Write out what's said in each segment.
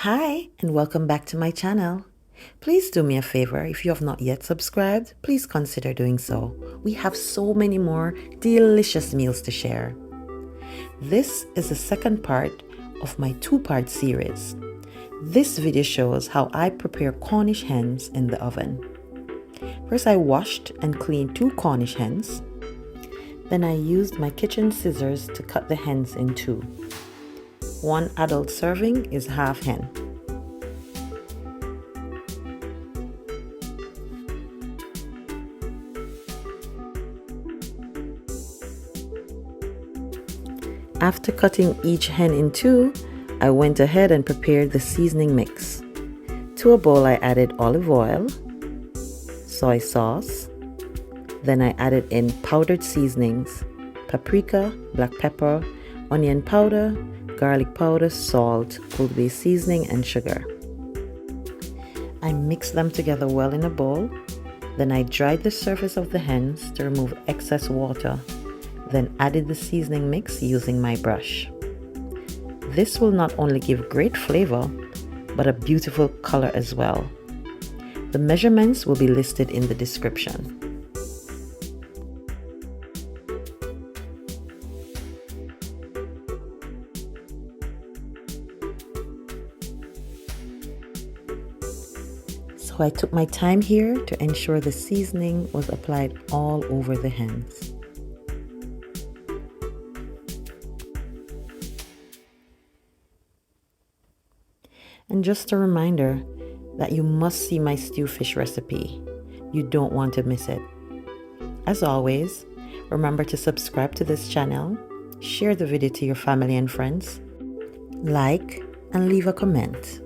Hi, and welcome back to my channel. Please do me a favor, if you have not yet subscribed, please consider doing so. We have so many more delicious meals to share. This is the second part of my two-part series. This video shows how I prepare Cornish hens in the oven. First, I washed and cleaned 2 Cornish hens. Then I used my kitchen scissors to cut the hens in 2. 1 adult serving is half hen. After cutting each hen in 2, I went ahead and prepared the seasoning mix. To a bowl I added olive oil, soy sauce, then I added in powdered seasonings, paprika, black pepper, onion powder, garlic powder, salt, Old Bay seasoning, and sugar. I mixed them together well in a bowl. Then I dried the surface of the hens to remove excess water. Then added the seasoning mix using my brush. This will not only give great flavor, but a beautiful color as well. The measurements will be listed in the description. So I took my time here to ensure the seasoning was applied all over the hens. And just a reminder that you must see my stew fish recipe. You don't want to miss it. As always, remember to subscribe to this channel, share the video to your family and friends, like, and leave a comment.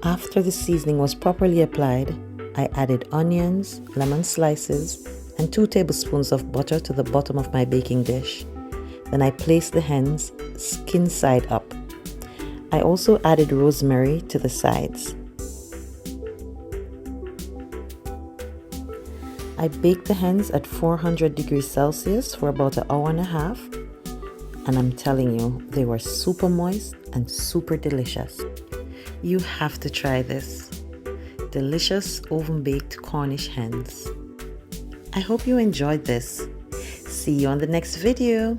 After the seasoning was properly applied, I added onions, lemon slices, and 2 tablespoons of butter to the bottom of my baking dish. Then I placed the hens skin side up. I also added rosemary to the sides. I baked the hens at 400 degrees Celsius for about an hour and a half, and I'm telling you, they were super moist and super delicious. You have to try this. Delicious oven-baked Cornish hens. I hope you enjoyed this. See you on the next video.